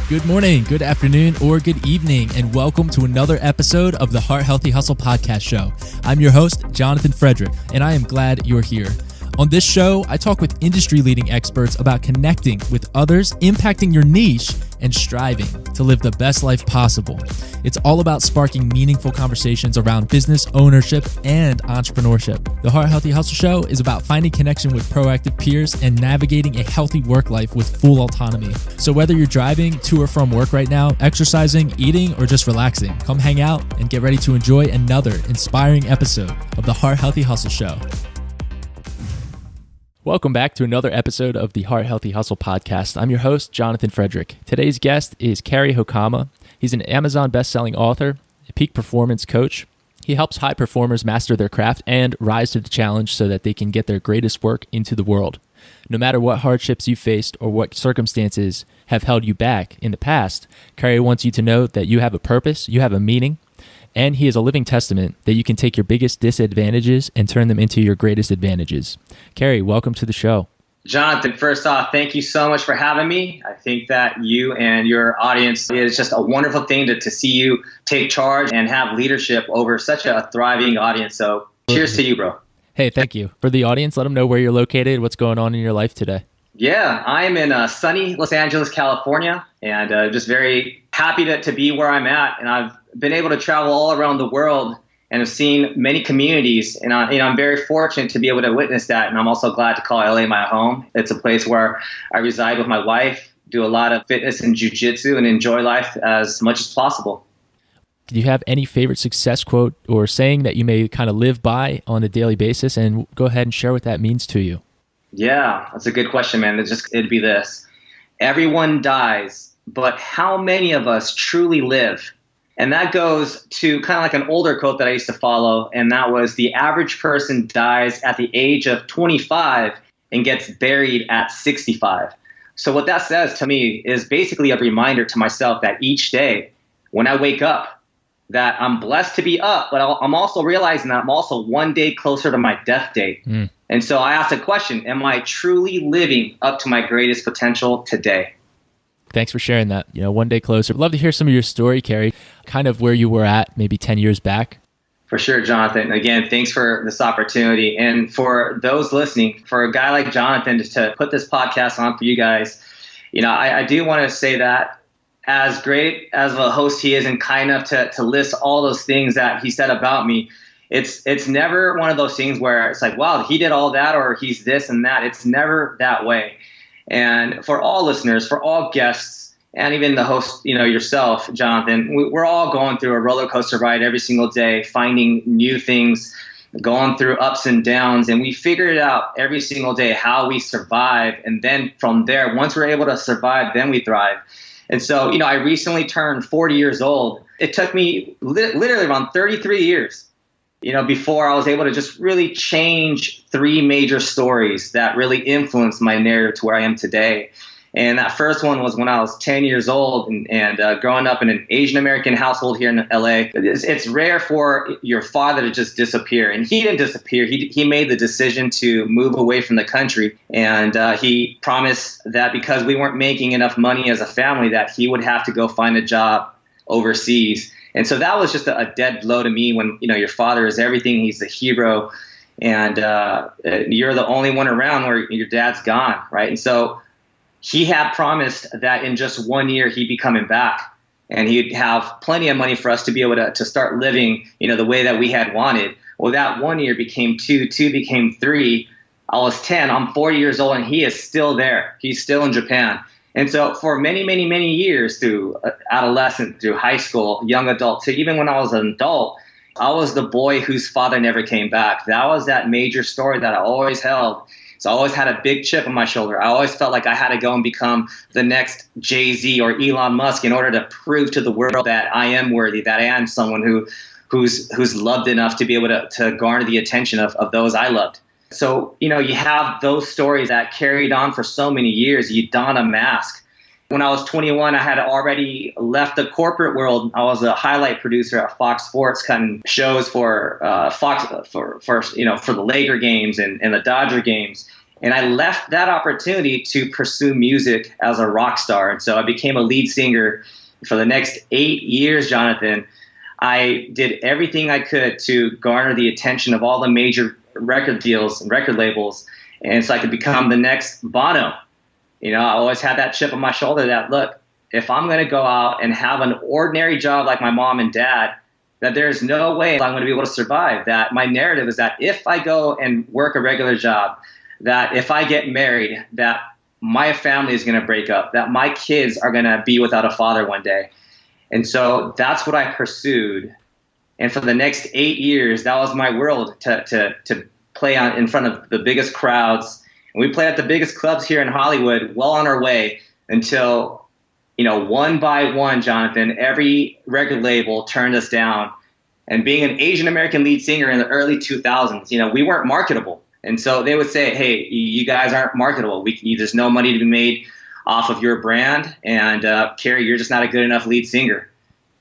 Good morning, good afternoon, or good evening, and welcome to another episode of the Heart Healthy Hustle podcast show. I'm your host, Jonathan Frederick, and I am glad you're here. On this show, I talk with industry-leading experts about connecting with others, impacting your niche, and striving to live the best life possible. It's all about sparking meaningful conversations around business ownership and entrepreneurship. The Heart Healthy Hustle show is about finding connection with proactive peers and navigating a healthy work life with full autonomy. So whether you're driving to or from work right now, exercising, eating, or just relaxing, come hang out and get ready to enjoy another inspiring episode of the Heart Healthy Hustle show. Welcome back to another episode of the Heart Healthy Hustle podcast. I'm your host, Jonathan Frederick. Today's guest is Cary Hokama. He's an Amazon best-selling author, a peak performance coach. He helps high performers master their craft and rise to the challenge so that they can get their greatest work into the world. No matter what hardships you faced or what circumstances have held you back in the past, Cary wants you to know that you have a purpose, you have a meaning, and he is a living testament that you can take your biggest disadvantages and turn them into your greatest advantages. Cary, welcome to the show. Jonathan, first off, thank you so much for having me. I think that you and your audience is just a wonderful thing to see you take charge and have leadership over such a thriving audience. So cheers to you, bro. Hey, thank you. For the audience, let them know where you're located, what's going on in your life today. Yeah, I'm in sunny Los Angeles, California, and just very happy to be where I'm at. And I've been able to travel all around the world and have seen many communities. And I'm very fortunate to be able to witness that. And I'm also glad to call LA my home. It's a place where I reside with my wife, do a lot of fitness and jiu-jitsu, and enjoy life as much as possible. Do you have any favorite success quote or saying that you may kind of live by on a daily basis? And go ahead and share what that means to you. Yeah, that's a good question, man. It'd be this. Everyone dies, but how many of us truly live? And that goes to kind of like an older quote that I used to follow, and that was the average person dies at the age of 25 and gets buried at 65. So what that says to me is basically a reminder to myself that each day when I wake up, that I'm blessed to be up, but I'm also realizing that I'm also one day closer to my death date. And so I asked the question, am I truly living up to my greatest potential today? Thanks for sharing that. One day closer. I'd love to hear some of your story, Cary, kind of where you were at maybe 10 years back. For sure, Jonathan. Again, thanks for this opportunity. And for those listening, for a guy like Jonathan to put this podcast on for you guys, I do want to say that as great as a host he is and kind enough to list all those things that he said about me, it's never one of those things where it's like, wow, he did all that or he's this and that. It's never that way. And for all listeners, for all guests, and even the host, yourself, Jonathan, we're all going through a roller coaster ride every single day, finding new things, going through ups and downs. And we figure it out every single day how we survive. And then from there, once we're able to survive, then we thrive. And so, I recently turned 40 years old. It took me literally around 33 years, before I was able to just really change 3 major stories that really influenced my narrative to where I am today. And that first one was when I was 10 years old and growing up in an Asian American household here in LA. It's rare for your father to just disappear. And he didn't disappear. He made the decision to move away from the country. And he promised that because we weren't making enough money as a family, that he would have to go find a job overseas. And so that was just a dead blow to me when, your father is everything. He's the hero. And you're the only one around where your dad's gone, right? And so he had promised that in just 1 year he'd be coming back and he'd have plenty of money for us to be able to start living, the way that we had wanted. Well, that 1 year became 2, 2 became 3. I was 10, I'm 40 years old, and he is still there. He's still in Japan. And so for many, many, many years, through adolescence, through high school, young adult, to even when I was an adult, I was the boy whose father never came back. That was that major story that I always held. So I always had a big chip on my shoulder. I always felt like I had to go and become the next Jay-Z or Elon Musk in order to prove to the world that I am worthy, that I am someone who's loved enough to be able to garner the attention of those I loved. So, you have those stories that carried on for so many years. You don a mask. When I was 21, I had already left the corporate world. I was a highlight producer at Fox Sports, cutting shows for Fox for the Laker games and the Dodger games. And I left that opportunity to pursue music as a rock star. And so I became a lead singer for the next 8 years, Jonathan. I did everything I could to garner the attention of all the major record deals and record labels. And so I could become the next Bono. I always had that chip on my shoulder that, look, if I'm going to go out and have an ordinary job like my mom and dad, that there's no way I'm going to be able to survive. That my narrative is that if I go and work a regular job, that if I get married, that my family is going to break up, that my kids are going to be without a father one day. And so that's what I pursued. And for the next 8 years, that was my world, to play in front of the biggest crowds. And we played at the biggest clubs here in Hollywood, well on our way, until, one by one, Jonathan, every record label turned us down. And being an Asian American lead singer in the early 2000s, we weren't marketable. And so they would say, hey, you guys aren't marketable. There's no money to be made off of your brand. And Cary, you're just not a good enough lead singer.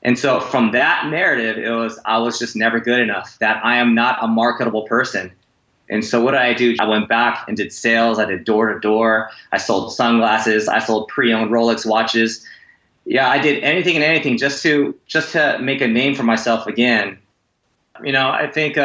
And so from that narrative, I was just never good enough, that I am not a marketable person. And so what did I do? I went back and did sales. I did door to door. I sold sunglasses. I sold pre-owned Rolex watches. Yeah, I did anything and anything just to make a name for myself again. I think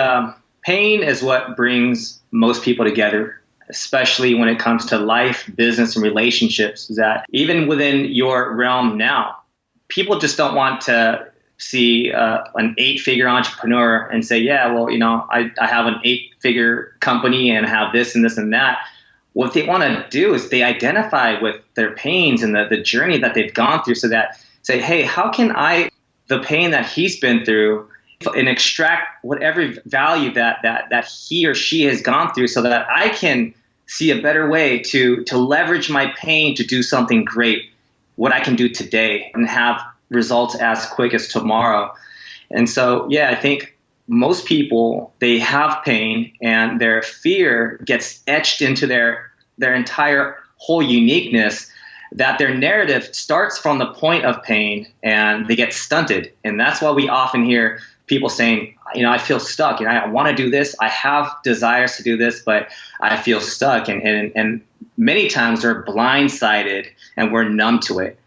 pain is what brings most people together, especially when it comes to life, business, and relationships. Is that even within your realm now, people just don't want to see an 8-figure entrepreneur and say, yeah, well, I have an 8-figure company and have this and this and that. What they want to do is they identify with their pains and the journey that they've gone through, so that say, hey, how can the pain that he's been through, and extract whatever value that he or she has gone through, so that I can see a better way to leverage my pain to do something great, what I can do today, and have results as quick as tomorrow. And so, yeah, I think most people, they have pain, and their fear gets etched into their entire whole uniqueness, that their narrative starts from the point of pain and they get stunted. And that's why we often hear people saying, I feel stuck, and I want to do this. I have desires to do this, but I feel stuck. And many times they're blindsided and we're numb to it.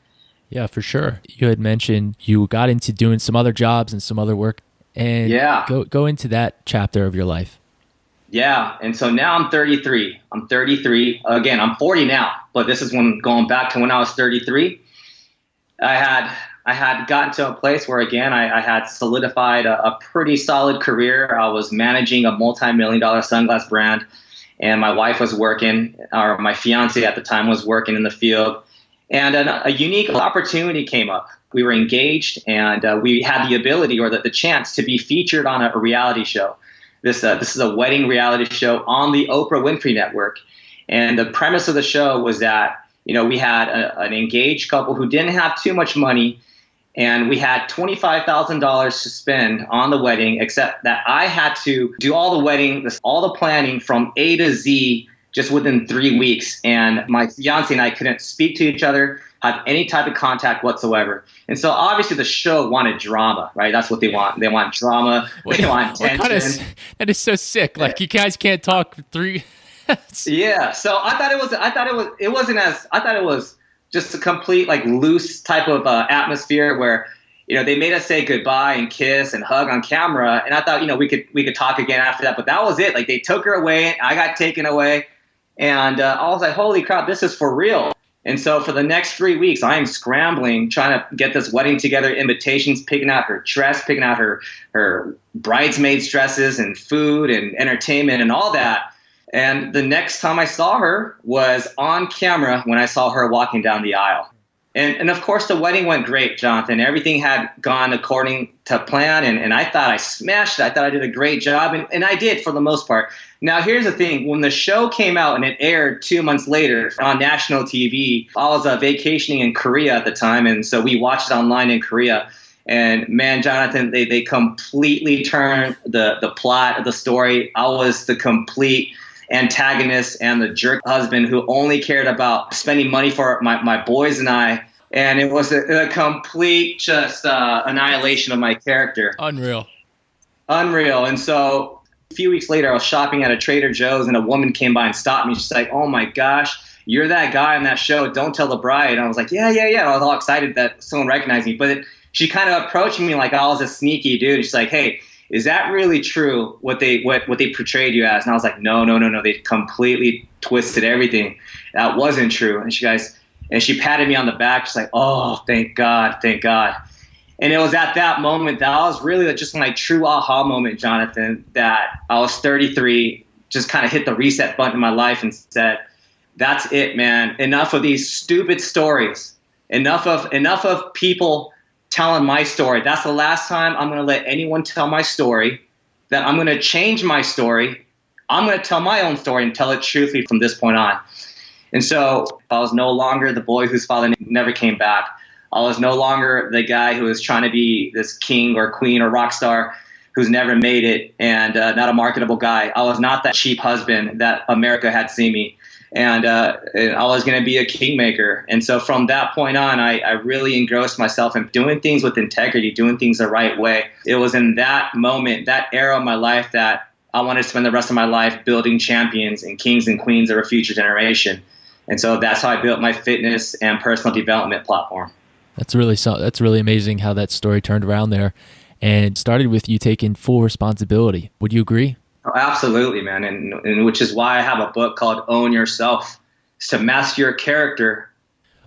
Yeah, for sure. You had mentioned you got into doing some other jobs and some other work, and go into that chapter of your life. Yeah. And so now I'm 33. Again, I'm 40 now, but this is when going back to when I was 33. I had gotten to a place where, again, I had solidified a pretty solid career. I was managing a multi-million-dollar sunglass brand, and my wife was working, or my fiance at the time was working in the field. And a unique opportunity came up. We were engaged, and we had the ability, or the chance, to be featured on a reality show. This is a wedding reality show on the Oprah Winfrey Network. And the premise of the show was that, we had an engaged couple who didn't have too much money, and we had $25,000 to spend on the wedding, except that I had to do all the wedding, all the planning from A to Z just within 3 weeks. And my fiance and I couldn't speak to each other, have any type of contact whatsoever. And so obviously the show wanted drama, right? That's what they want. They want drama. They want tension. That is so sick. Like, you guys can't talk for 3. Yeah. So I thought it was just a complete, like, loose type of atmosphere where, they made us say goodbye and kiss and hug on camera. And I thought, we could talk again after that. But that was it. Like, they took her away. I got taken away. And I was like, holy crap, this is for real. And so for the next 3 weeks, I am scrambling, trying to get this wedding together, invitations, picking out her dress, picking out her bridesmaids' dresses, and food and entertainment and all that. And the next time I saw her was on camera when I saw her walking down the aisle. And of course, the wedding went great, Jonathan. Everything had gone according to plan, and I thought I smashed it. I thought I did a great job, and I did for the most part. Now, here's the thing. When the show came out and it aired 2 months later on national TV, I was vacationing in Korea at the time, and so we watched it online in Korea. And man, Jonathan, they completely turned the plot of the story. I was the complete antagonist and the jerk husband who only cared about spending money for my boys and I. And it was a complete just annihilation of my character. Unreal. And so A few weeks later, I was shopping at a Trader Joe's and a woman came by and stopped me. She's like, "Oh my gosh, you're that guy on that show, Don't Tell the Bride." And I was like, yeah. I was all excited that someone recognized me. But she kind of approached me like I was a sneaky dude. And she's like, "Hey, is that really true what they portrayed you as?" And I was like, no. They completely twisted everything. That wasn't true. And she patted me on the back. She's like, "Oh, thank God. And it was at that moment that was really just my true aha moment, Jonathan, that I was 33, just kind of hit the reset button in my life and said, that's it, man. Enough of these stupid stories. Enough of people telling my story. That's the last time I'm going to let anyone tell my story. That I'm going to change my story. I'm going to tell my own story and tell it truthfully from this point on. And so I was no longer the boy whose father never came back. I was no longer the guy who was trying to be this king or queen or rock star who's never made it and not a marketable guy. I was not that cheap husband that America had seen me. And I was going to be a kingmaker. And so from that point on, I really engrossed myself in doing things with integrity, doing things the right way. It was in that moment, that era of my life, that I wanted to spend the rest of my life building champions and kings and queens of a future generation. And so that's how I built my fitness and personal development platform. That's really amazing how that story turned around there and started with you taking full responsibility. Would you agree? Oh, absolutely, man. And which is why I have a book called Own Yourself. It's to master your character.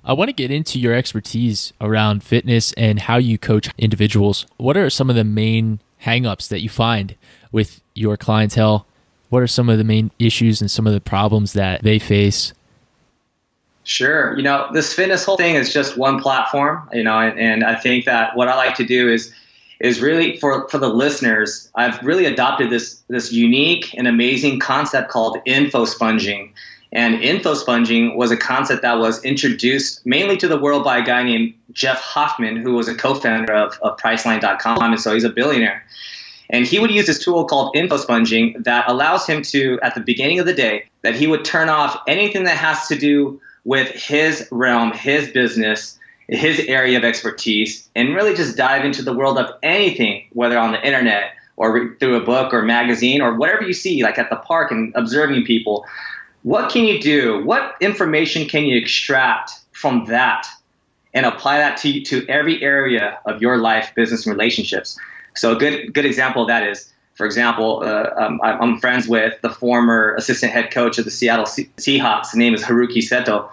I want to get into your expertise around fitness and how you coach individuals. What are some of the main hangups that you find with your clientele? What are some of the main issues and some of the problems that they face? Sure. This fitness whole thing is just one platform, and I think that what I like to do is really for the listeners, I've really adopted this unique and amazing concept called info sponging. And info sponging was a concept that was introduced mainly to the world by a guy named Jeff Hoffman, who was a co-founder of Priceline.com. And so he's a billionaire. And he would use this tool called info sponging that allows him to, at the beginning of the day, that he would turn off anything that has to do with his realm, his business, his area of expertise, and really just dive into the world of anything, whether on the internet or through a book or magazine or whatever you see, like at the park and observing people. What can you do? What information can you extract from that and apply that to every area of your life, business, and relationships? So a good example of that is, for example, I'm friends with the former assistant head coach of the Seattle Seahawks. His name is Haruki Seto.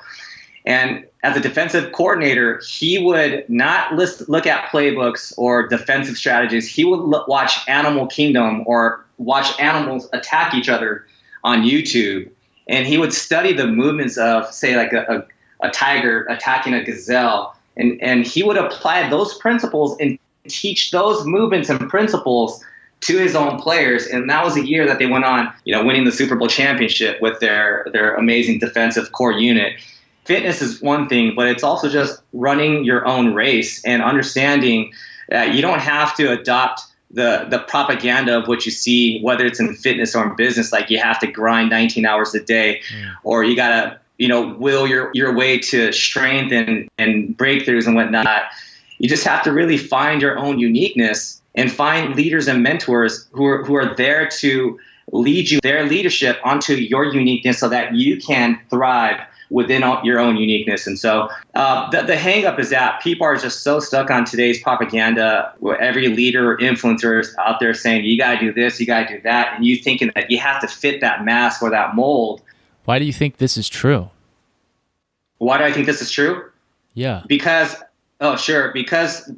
And as a defensive coordinator, he would not look at playbooks or defensive strategies. He would watch Animal Kingdom or watch animals attack each other on YouTube. And he would study the movements of, say, like a tiger attacking a gazelle. And he would apply those principles and teach those movements and principles to his own players. And that was a year that they went on, winning the Super Bowl championship with their amazing defensive core unit. Fitness is one thing, but it's also just running your own race and understanding that you don't have to adopt the propaganda of what you see, whether it's in fitness or in business, like you have to grind 19 hours a day, or you got to, will your way to strength and breakthroughs and whatnot. You just have to really find your own uniqueness and find leaders and mentors who are there to lead you, their leadership onto your uniqueness so that you can thrive within your own uniqueness. And so the hang up is that people are just so stuck on today's propaganda where every leader or influencer is out there saying, you got to do this, you got to do that. And you thinking that you have to fit that mask or that mold. Why do you think this is true? Why do I think this is true? Yeah. Because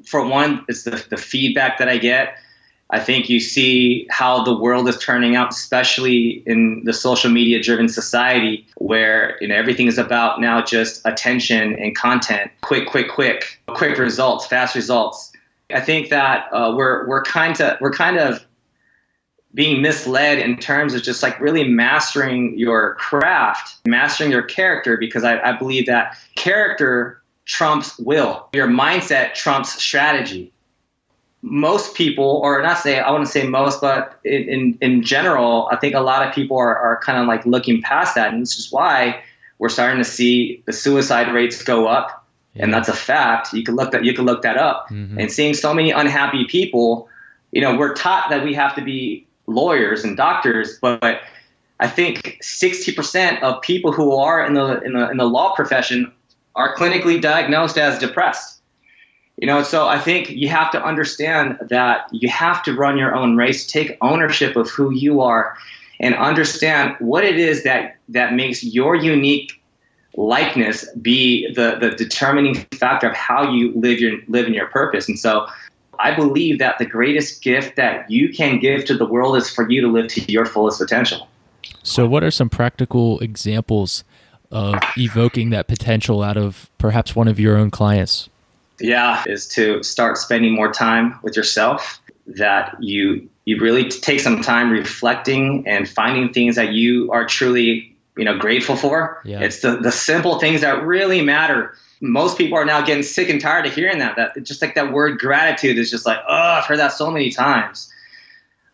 for one, it's the feedback that I get. I think you see how the world is turning out, especially in the social media driven society where everything is about now just attention and content, quick results, fast results. I think that we're kind of being misled in terms of just like really mastering your craft, mastering your character, because I believe that character trumps will. Your mindset trumps strategy. Most people, or I wouldn't say most, but in general, I think a lot of people are kind of like looking past that. And this is why we're starting to see the suicide rates go up. Yeah. And that's a fact. You can look that up. Mm-hmm. And seeing so many unhappy people, we're taught that we have to be lawyers and doctors, but I think 60% of people who are in the law profession are clinically diagnosed as depressed. So I think you have to understand that you have to run your own race, take ownership of who you are, and understand what it is that makes your unique likeness be the determining factor of how you live in your purpose. And so I believe that the greatest gift that you can give to the world is for you to live to your fullest potential. So what are some practical examples of evoking that potential out of perhaps one of your own clients? Yeah, is to start spending more time with yourself, that you really take some time reflecting and finding things that you are truly, grateful for. Yeah. It's the simple things that really matter. Most people are now getting sick and tired of hearing that just like that word gratitude is just like, oh, I've heard that so many times.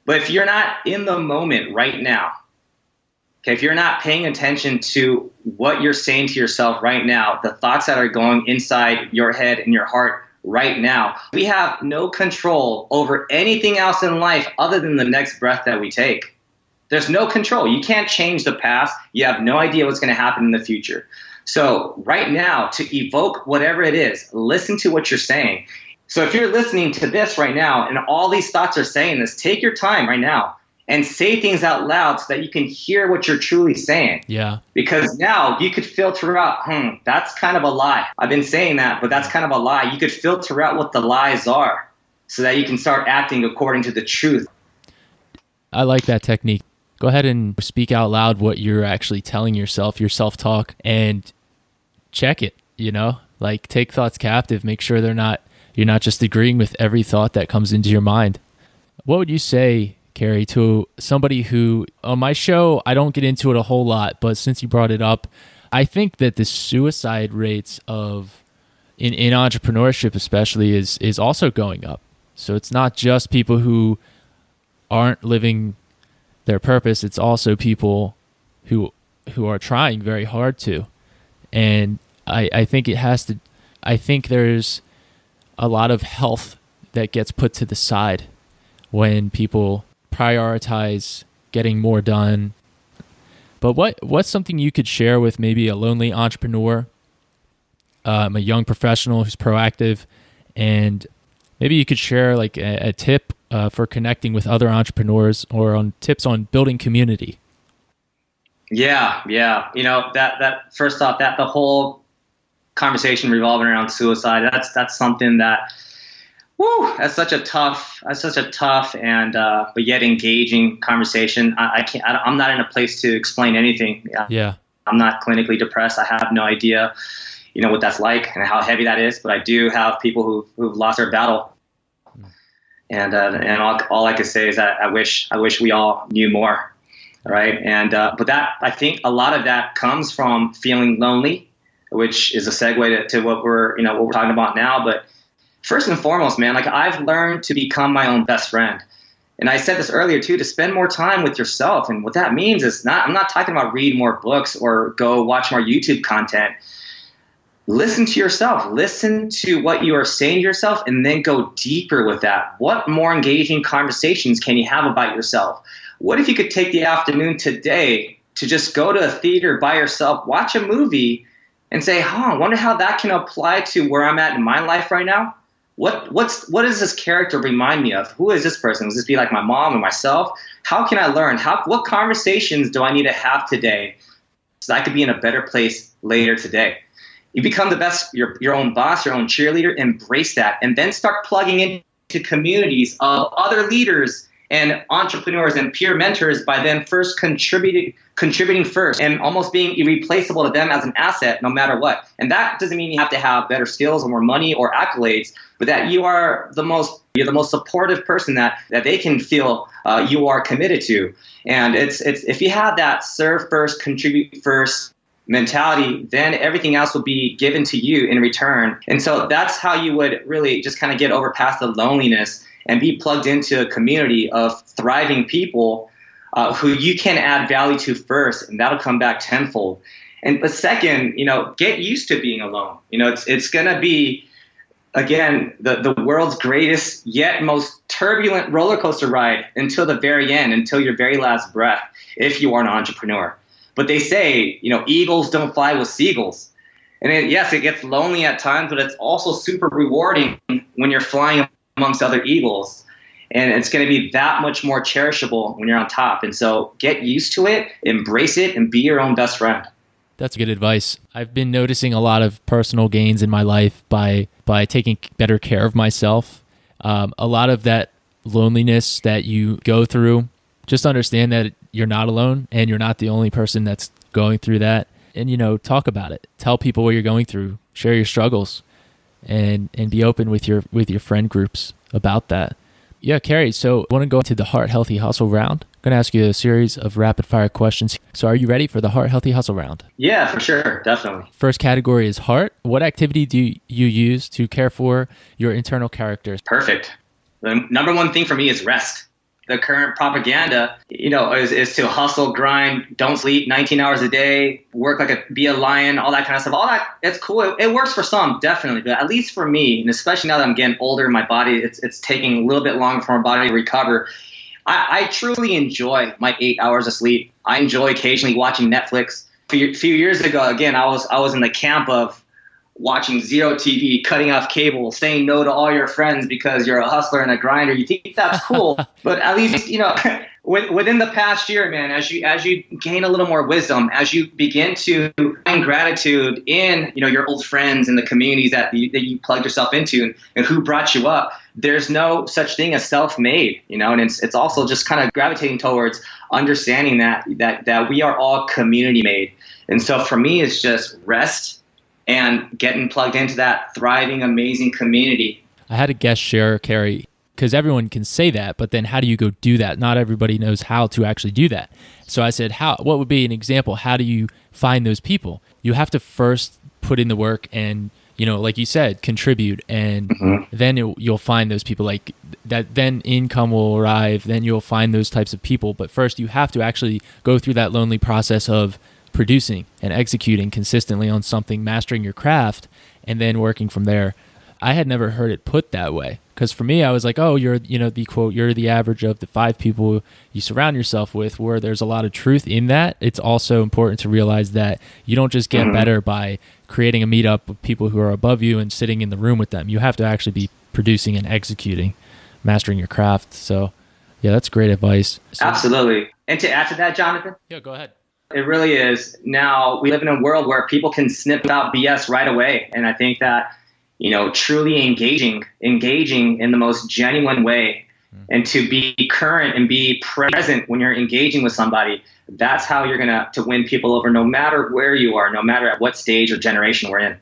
But if you're not in the moment right now, okay, if you're not paying attention to what you're saying to yourself right now, the thoughts that are going inside your head and your heart right now, we have no control over anything else in life other than the next breath that we take. There's no control. You can't change the past. You have no idea what's going to happen in the future. So right now, to evoke whatever it is, listen to what you're saying. So if you're listening to this right now and all these thoughts are saying this, take your time right now and say things out loud so that you can hear what you're truly saying. Yeah. Because now you could filter out, that's kind of a lie. I've been saying that, but that's kind of a lie. You could filter out what the lies are so that you can start acting according to the truth. I like that technique. Go ahead and speak out loud what you're actually telling yourself, your self-talk, and check it, like take thoughts captive, make sure you're not just agreeing with every thought that comes into your mind. What would you say, Cary, to somebody who, on my show, I don't get into it a whole lot, but since you brought it up, I think that the suicide rates in entrepreneurship especially is also going up. So it's not just people who aren't living their purpose, it's also people who are trying very hard to. And I think there's a lot of health that gets put to the side when people prioritize getting more done. But what's something you could share with maybe a lonely entrepreneur, a young professional who's proactive, and maybe you could share like a tip for connecting with other entrepreneurs or on tips on building community? Yeah. That first off, that the whole conversation revolving around suicide, that's something that, that's such a tough and but yet engaging conversation. I'm not in a place to explain anything. Yeah. I'm not clinically depressed. I have no idea, what that's like and how heavy that is. But I do have people who've lost their battle. And all I can say is that I wish we all knew more, right? And but that, I think a lot of that comes from feeling lonely, which is a segue to what we're talking about now. But first and foremost, man, like I've learned to become my own best friend. And I said this earlier too, to spend more time with yourself. And what that means is I'm not talking about read more books or go watch more YouTube content. Listen to yourself. Listen to what you are saying to yourself and then go deeper with that. What more engaging conversations can you have about yourself? What if you could take the afternoon today to just go to a theater by yourself, watch a movie, and say, I wonder how that can apply to where I'm at in my life right now? What does this character remind me of? Who is this person? Does this be like my mom or myself? How can I learn? What conversations do I need to have today so I could be in a better place later today? You become the best, your own boss, your own cheerleader, embrace that, and then start plugging into communities of other leaders and entrepreneurs and peer mentors by then first contributing first and almost being irreplaceable to them as an asset no matter what. And that doesn't mean you have to have better skills or more money or accolades, but that you're the most supportive person that they can feel you are committed to. And it's if you have that serve first, contribute first mentality, then everything else will be given to you in return. And so that's how you would really just kind of get over past the loneliness and be plugged into a community of thriving people who you can add value to first, and that'll come back tenfold. But second, get used to being alone. It's going to be again, the world's greatest yet most turbulent roller coaster ride until the very end, until your very last breath, if you are an entrepreneur. But they say, eagles don't fly with seagulls. And yes, it gets lonely at times, but it's also super rewarding when you're flying amongst other eagles. And it's going to be that much more cherishable when you're on top. And so get used to it, embrace it, and be your own best friend. That's good advice. I've been noticing a lot of personal gains in my life by taking better care of myself. A lot of that loneliness that you go through, just understand that you're not alone and you're not the only person that's going through that. And, talk about it. Tell people what you're going through. Share your struggles and be open with your friend groups about that. Yeah, Cary, so I want to go into the Heart Healthy Hustle round. I'm going to ask you a series of rapid fire questions. So are you ready for the Heart Healthy Hustle round? Yeah, for sure. Definitely. First category is heart. What activity do you use to care for your internal characters? Perfect. The number one thing for me is rest. The current propaganda, is to hustle, grind, don't sleep 19 hours a day, work be a lion, all that kind of stuff. All that, it's cool. It works for some, definitely. But at least for me, and especially now that I'm getting older, my body, it's taking a little bit longer for my body to recover. I truly enjoy my 8 hours of sleep. I enjoy occasionally watching Netflix. A few years ago, again, I was in the camp of watching zero TV, cutting off cable, saying no to all your friends because you're a hustler and a grinder. You think that's cool, but at least, within the past year, man, as you gain a little more wisdom, as you begin to find gratitude in, your old friends and the communities that you plugged yourself into and who brought you up, there's no such thing as self-made, and it's also just kind of gravitating towards understanding that we are all community made. And so for me, it's just rest and getting plugged into that thriving, amazing community. I had a guest share, Cary, because everyone can say that, but then how do you go do that? Not everybody knows how to actually do that. So I said, what would be an example? How do you find those people? You have to first put in the work and, like you said, contribute. And then you'll find those people like that. Then income will arrive. Then you'll find those types of people. But first you have to actually go through that lonely process of producing and executing consistently on something, mastering your craft, and then working from there. I had never heard it put that way, because for me, I was like, oh, you're the quote, you're the average of the 5 people you surround yourself with, where there's a lot of truth in that. It's also important to realize that you don't just get better by creating a meetup of people who are above you and sitting in the room with them. You have to actually be producing and executing, mastering your craft. So yeah, that's great advice. Absolutely. And to add to that, Jonathan? Yeah, go ahead. It really is. Now we live in a world where people can snip out BS right away. And I think that, truly engaging in the most genuine way and to be current and be present when you're engaging with somebody, that's how you're going to win people over, no matter where you are, no matter at what stage or generation we're in.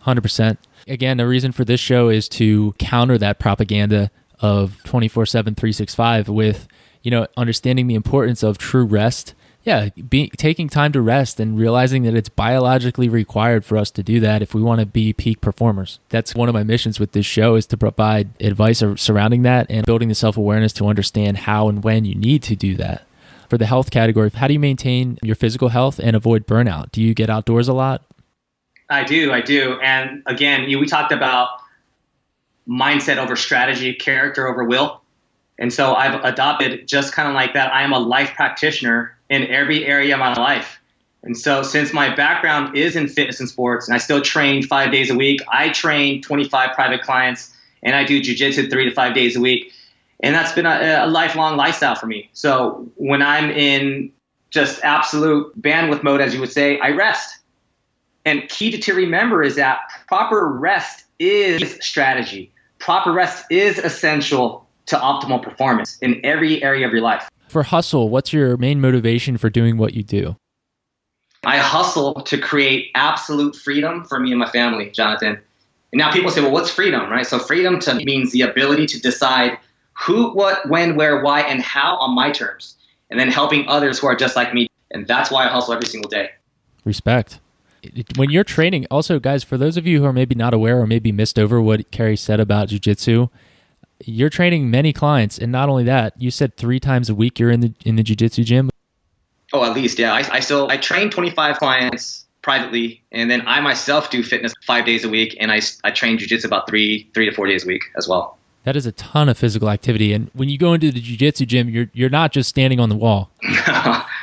100%. Again, the reason for this show is to counter that propaganda of 24/7, 365 with, understanding the importance of true rest. Yeah, taking time to rest and realizing that it's biologically required for us to do that if we want to be peak performers. That's one of my missions with this show, is to provide advice surrounding that and building the self-awareness to understand how and when you need to do that. For the health category, how do you maintain your physical health and avoid burnout? Do you get outdoors a lot? I do. And again, we talked about mindset over strategy, character over will. And so I've adopted just kind of like that. I am a life practitioner in every area of my life. And so since my background is in fitness and sports, and I still train 5 days a week, I train 25 private clients, and I do jiu-jitsu 3 to 5 days a week. And that's been a lifelong lifestyle for me. So when I'm in just absolute bandwidth mode, as you would say, I rest. And key to remember is that proper rest is strategy. Proper rest is essential to optimal performance in every area of your life. For hustle, what's your main motivation for doing what you do? I hustle to create absolute freedom for me and my family, Jonathan. And now people say, well, what's freedom, right? So freedom to me means the ability to decide who, what, when, where, why, and how on my terms. And then helping others who are just like me. And that's why I hustle every single day. Respect. When you're training, also, guys, for those of you who are maybe not aware or maybe missed over what Cary said about jiu-jitsu, you're training many clients, and not only that, you said 3 times a week you're in the jiu-jitsu gym. Oh, at least, yeah. I train 25 clients privately. And then I myself do fitness 5 days a week. And I train jiu-jitsu about three to 4 days a week as well. That is a ton of physical activity. And when you go into the jiu-jitsu gym, you're not just standing on the wall.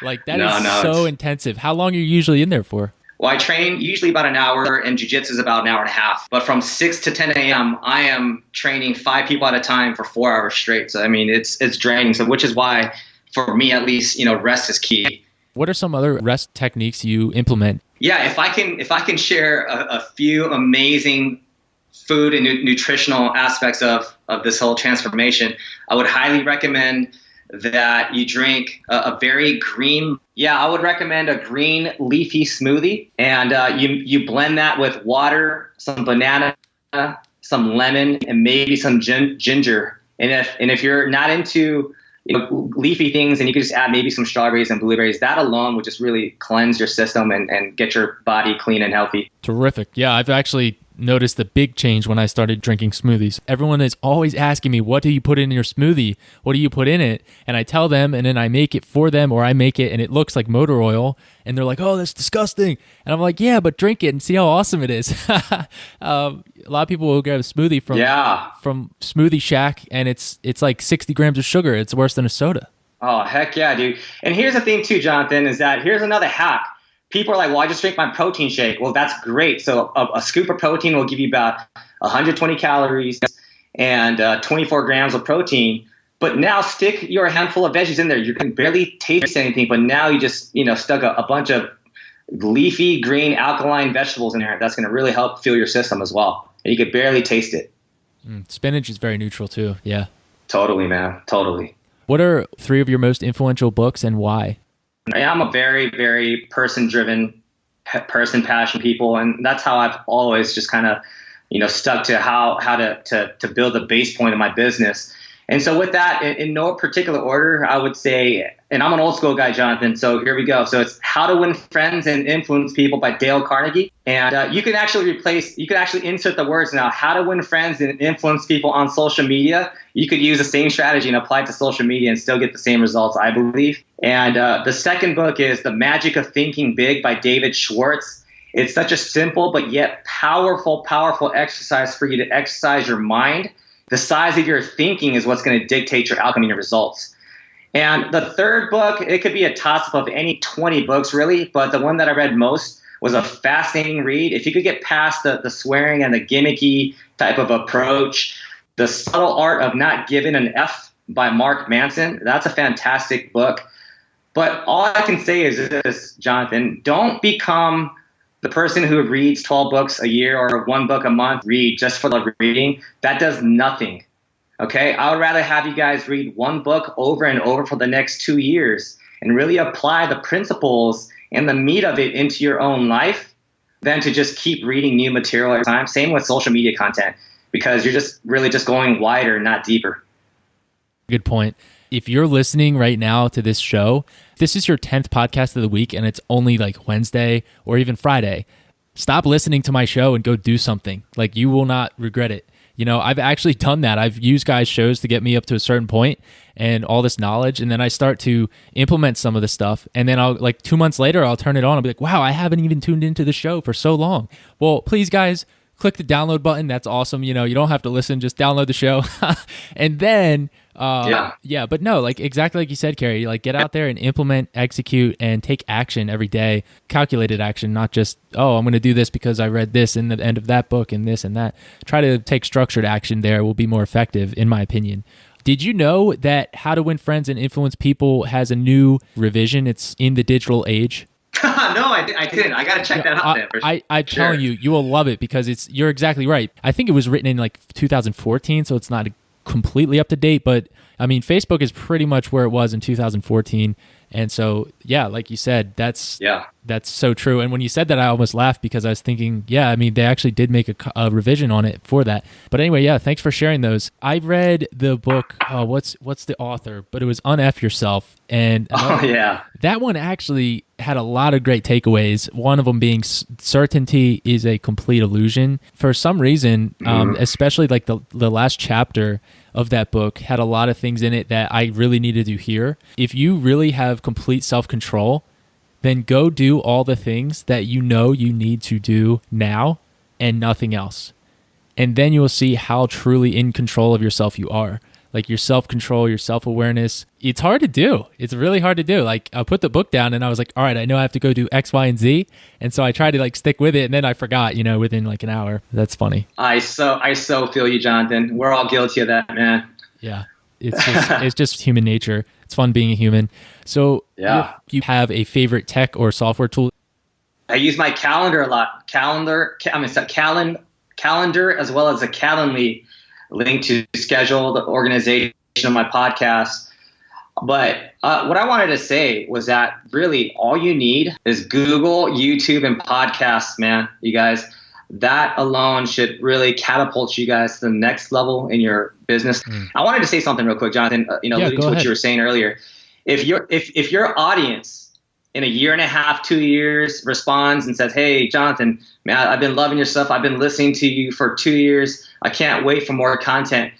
Like that is so intensive. How long are you usually in there for? Well, I train usually about an hour, and jiu-jitsu is about an hour and a half. But from 6 to 10 a.m., I am training 5 people at a time for 4 hours straight. So, I mean, it's draining. So, which is why, for me at least, rest is key. What are some other rest techniques you implement? Yeah, if I can share a few amazing food and nutritional aspects of this whole transformation, I would highly recommend that you drink a very green. Yeah, I would recommend a green leafy smoothie, and you blend that with water, some banana, some lemon, and maybe some ginger. And if you're not into leafy things, and you can just add maybe some strawberries and blueberries, that alone would just really cleanse your system and get your body clean and healthy. Terrific. Yeah, I've actually noticed a big change when I started drinking smoothies. Everyone is always asking me, what do you put in your smoothie? What do you put in it? And I tell them, and then I make it for them, or I make it and it looks like motor oil. And they're like, oh, that's disgusting. And I'm like, yeah, but drink it and see how awesome it is. A lot of people will grab a smoothie from Smoothie Shack, and it's like 60 grams of sugar. It's worse than a soda. Oh, heck yeah, dude. And here's the thing too, Jonathan, is that here's another hack. People are like, well, I just drink my protein shake. Well, that's great. So a scoop of protein will give you about 120 calories and 24 grams of protein. But now stick your handful of veggies in there. You can barely taste anything, but now you just stuck a bunch of leafy, green, alkaline vegetables in there. That's going to really help fuel your system as well. And you could barely taste it. Spinach is very neutral too. Yeah. Totally, man. Totally. What are 3 of your most influential books and why? I'm a very, very person-driven person, passion people, and that's how I've always just kind of, stuck to how to build the base point of my business. And so with that, in no particular order, I would say, and I'm an old school guy, Jonathan, so here we go. So it's How to Win Friends and Influence People by Dale Carnegie. And you can actually insert the words now, How to Win Friends and Influence People on social media. You could use the same strategy and apply it to social media and still get the same results, I believe. And the second book is The Magic of Thinking Big by David Schwartz. It's such a simple but yet powerful exercise for you to exercise your mind. The size of your thinking is what's going to dictate your outcome and your results. And the third book, it could be a toss-up of any 20 books, really, but the one that I read most was a fascinating read. If you could get past the swearing and the gimmicky type of approach, The Subtle Art of Not Giving an F by Mark Manson, that's a fantastic book. But all I can say is this, Jonathan, don't become the person who reads 12 books a year or 1 book a month, read just for the reading. That does nothing. Okay? I would rather have you guys read 1 book over and over for the next 2 years and really apply the principles and the meat of it into your own life than to just keep reading new material every time. Same with social media content, because you're just really just going wider, not deeper. Good point. If you're listening right now to this show, this is your 10th podcast of the week and it's only like Wednesday or even Friday, stop listening to my show and go do something. Like, you will not regret it. I've actually done that. I've used guys' shows to get me up to a certain point and all this knowledge, and then I start to implement some of the stuff, and then I'll, like 2 months later, I'll turn it on and be like, wow, I haven't even tuned into the show for so long. Well, please, guys, click the download button. That's awesome. You don't have to listen, just download the show. And then but no, like exactly like you said, Cary, like get out there and implement, execute, and take action every day. Calculated action, not just, oh, I'm going to do this because I read this in the end of that book and this and that. Try to take structured action there will be more effective, in my opinion. Did you know that How to Win Friends and Influence People has a new revision? It's in the digital age. No, I didn't. I got to check that out then. I'm telling you, you will love it because you're exactly right. I think it was written in like 2014, so it's not completely up to date, but I mean, Facebook is pretty much where it was in 2014. And so, yeah, like you said, that's so true. And when you said that, I almost laughed because I was thinking, yeah, I mean, they actually did make a revision on it for that. But anyway, yeah, thanks for sharing those. I read the book, what's the author? But it was Un-F Yourself. And that one actually had a lot of great takeaways. One of them being certainty is a complete illusion. For some reason, especially like the last chapter of that book had a lot of things in it that I really needed to hear. If you really have complete self-control, then go do all the things that you know you need to do now and nothing else. And then you will see how truly in control of yourself you are. Like your self-control, your self-awareness. It's hard to do. It's really hard to do. Like I put the book down and I was like, all right, I know I have to go do X, Y, and Z. And so I tried to like stick with it. And then I forgot, within like an hour. That's funny. I so feel you, Jonathan. We're all guilty of that, man. Yeah. It's just human nature. It's fun being a human. So if you have a favorite tech or software tool? I use my calendar a lot. Calendar as well as a Calendly link to schedule the organization of my podcast. But what I wanted to say was that really all you need is Google, YouTube, and podcasts, man. You guys, that alone should really catapult you guys to the next level in your business. I wanted to say something real quick, Jonathan, alluding to what you were saying earlier. If your audience in a year and a half, 2 years responds and says, hey, Jonathan, man, I've been loving your stuff. I've been listening to you for 2 years. I can't wait for more content.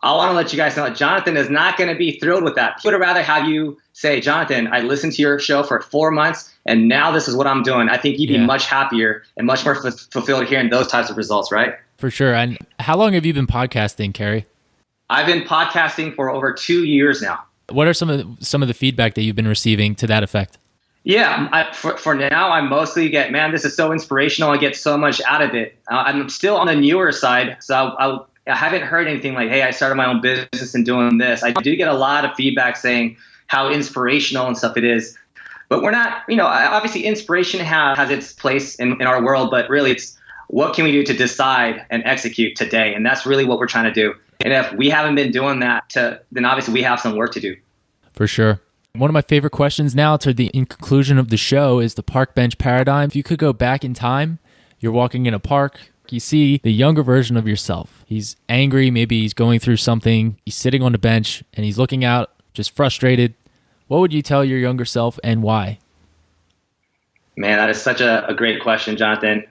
I want to let you guys know that Jonathan is not going to be thrilled with that. He would rather have you say, Jonathan, I listened to your show for 4 months, and now this is what I'm doing. I think you'd be much happier and much more fulfilled hearing those types of results, right? For sure. And how long have you been podcasting, Cary? I've been podcasting for over 2 years now. What are some of the feedback that you've been receiving to that effect? Yeah, for now, I mostly get, man, this is so inspirational. I get so much out of it. I'm still on the newer side, so I haven't heard anything like, hey, I started my own business and doing this. I do get a lot of feedback saying how inspirational and stuff it is. But we're not, obviously inspiration has its place in our world, but really it's what can we do to decide and execute today? And that's really what we're trying to do. And if we haven't been doing that, then obviously we have some work to do. For sure. One of my favorite questions now in conclusion of the show is the park bench paradigm. If you could go back in time, you're walking in a park, you see the younger version of yourself. He's angry, maybe he's going through something, he's sitting on the bench and he's looking out, just frustrated. What would you tell your younger self and why? Man, that is such a great question, Jonathan.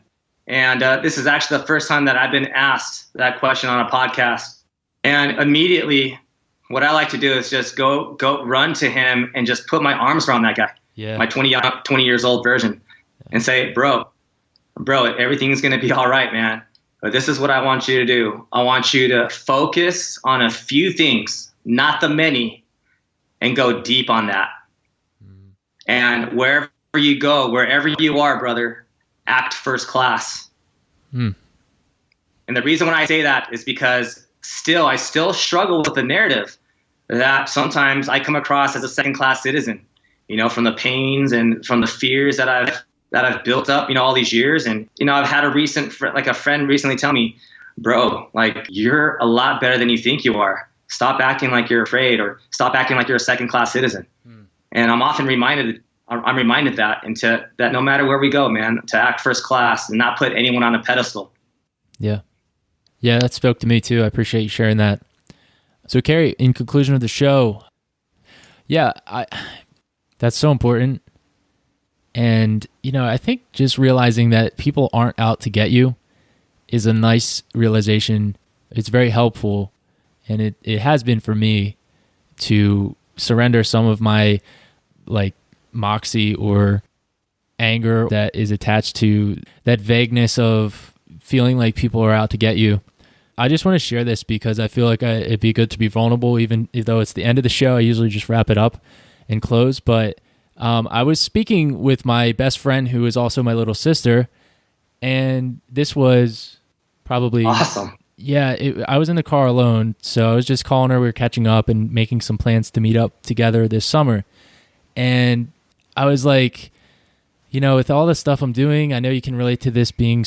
And this is actually the first time that I've been asked that question on a podcast. And immediately, what I like to do is just go run to him and just put my arms around that guy, my 20 years old version, and say, bro, everything's going to be all right, man. But this is what I want you to do. I want you to focus on a few things, not the many, and go deep on that. And wherever you go, wherever you are, brother, act first class. And the reason when I say that is because I still struggle with the narrative that sometimes I come across as a second-class citizen, from the pains and from the fears that I've built up, all these years. And, I've had a friend recently tell me, bro, like you're a lot better than you think you are. Stop acting like you're afraid, or stop acting like you're a second-class citizen. And I'm often reminded that no matter where we go, man, to act first class and not put anyone on a pedestal. Yeah. Yeah, that spoke to me too. I appreciate you sharing that. So, Cary, in conclusion of the show, that's so important. And, I think just realizing that people aren't out to get you is a nice realization. It's very helpful. And it has been for me to surrender some of my moxie or anger that is attached to that vagueness of feeling like people are out to get you. I just want to share this because I feel like it'd be good to be vulnerable, even though it's the end of the show. I usually just wrap it up and close. But I was speaking with my best friend, who is also my little sister, and this was probably awesome. Yeah, I was in the car alone, so I was just calling her. We were catching up and making some plans to meet up together this summer. And I was like, with all the stuff I'm doing, I know you can relate to this being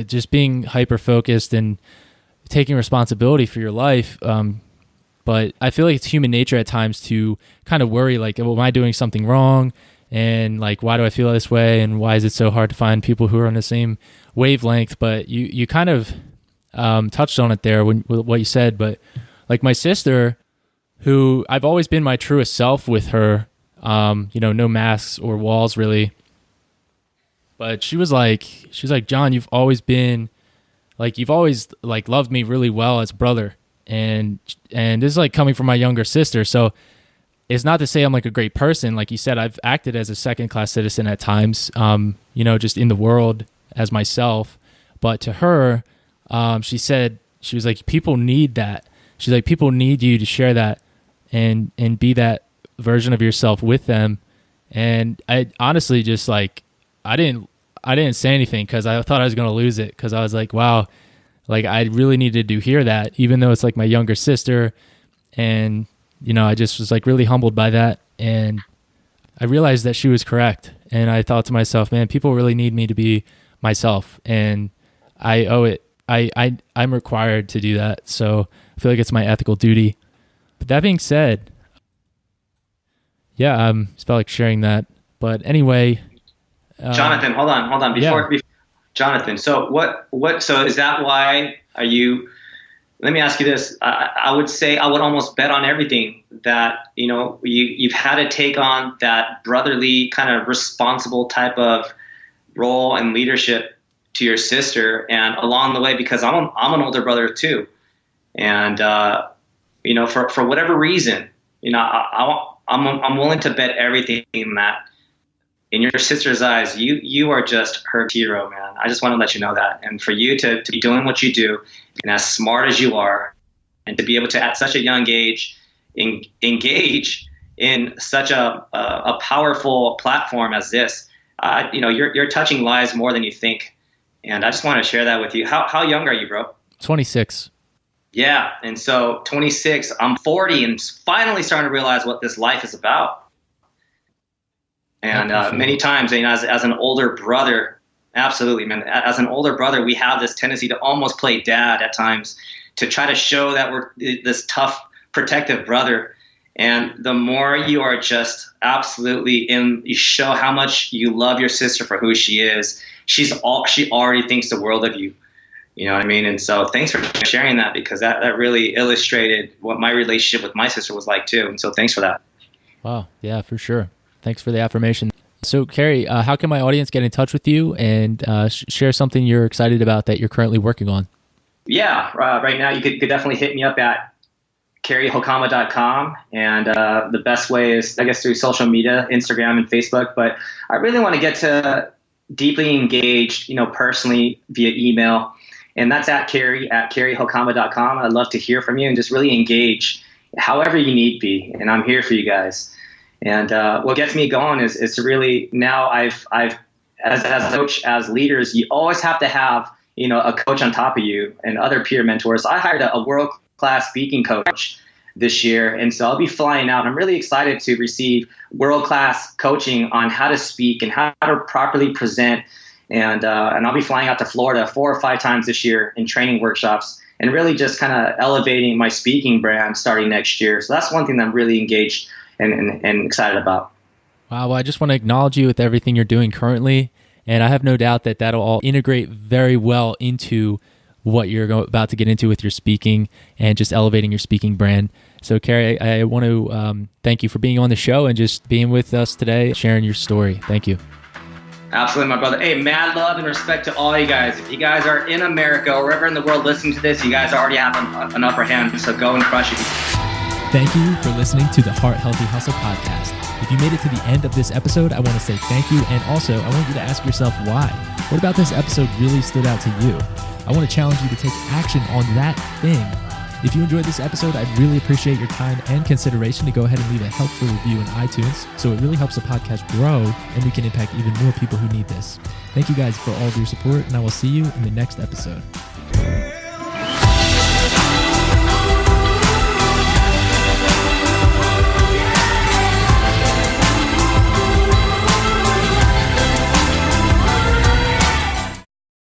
just being hyper-focused and taking responsibility for your life. But I feel like it's human nature at times to kind of worry, like, well, am I doing something wrong? And why do I feel this way? And why is it so hard to find people who are on the same wavelength? But you kind of touched on it there with what you said. But my sister, who I've always been my truest self with her, no masks or walls really. But she was like, John, you've always loved me really well as a brother. And this is coming from my younger sister. So it's not to say I'm like a great person. Like you said, I've acted as a second-class citizen at times, just in the world as myself. But to her, she was like, people need that. She's like, people need you to share that and be that version of yourself with them. And I honestly just like, I didn't say anything because I thought I was going to lose it, because I was like, wow, like I really needed to hear that, even though it's like my younger sister. And, I just was like really humbled by that. And I realized that she was correct. And I thought to myself, man, people really need me to be myself. And I owe it. I'm required to do that. So I feel like it's my ethical duty. But that being said, yeah, just felt like sharing that. But anyway, Jonathan, hold on. Before Jonathan, so so is that why let me ask you this. I would say I would almost bet on everything that, you've had to take on that brotherly kind of responsible type of role and leadership to your sister, and along the way, because I'm an older brother too. And, for whatever reason, I'm willing to bet everything that in your sister's eyes, you are just her hero, man. I just want to let you know that. And for you to be doing what you do, and as smart as you are, and to be able to at such a young age engage in such a powerful platform as this, you're touching lives more than you think. And I just want to share that with you. How young are you, bro? 26. Yeah. And so 26, I'm 40 and finally starting to realize what this life is about. And many times, as an older brother, absolutely, man, as an older brother, we have this tendency to almost play dad at times, to try to show that we're this tough, protective brother. And the more you are just absolutely you show how much you love your sister for who she is, she already thinks the world of you. You know what I mean? And so thanks for sharing that, because that really illustrated what my relationship with my sister was like too. And so thanks for that. Wow. Yeah, for sure. Thanks for the affirmation. So Cary, how can my audience get in touch with you and share something you're excited about that you're currently working on? Yeah, right now you could definitely hit me up at caryhokama.com. And the best way is, I guess, through social media, Instagram and Facebook. But I really want to get to deeply engaged, personally via email. And that's at caryhokama.com. I'd love to hear from you and just really engage however you need be. And I'm here for you guys. And what gets me going is to really, now I've as a coach, as leaders, you always have to have, a coach on top of you and other peer mentors. I hired a world-class speaking coach this year. And so I'll be flying out. I'm really excited to receive world-class coaching on how to speak and how to properly present. And I'll be flying out to Florida 4 or 5 times this year in training workshops, and really just kind of elevating my speaking brand starting next year. So that's one thing that I'm really engaged and excited about. Wow. Well, I just want to acknowledge you with everything you're doing currently. And I have no doubt that that'll all integrate very well into what you're about to get into with your speaking and just elevating your speaking brand. So Cary, I want to thank you for being on the show and just being with us today, sharing your story. Thank you. Absolutely, my brother. Hey, mad love and respect to all you guys. If you guys are in America or wherever in the world listening to this, you guys already have an upper hand. So go and crush it. Thank you for listening to the Heart Healthy Hustle podcast. If you made it to the end of this episode, I want to say thank you. And also, I want you to ask yourself why. What about this episode really stood out to you? I want to challenge you to take action on that thing. If you enjoyed this episode, I'd really appreciate your time and consideration to go ahead and leave a helpful review in iTunes, so it really helps the podcast grow and we can impact even more people who need this. Thank you guys for all of your support, and I will see you in the next episode.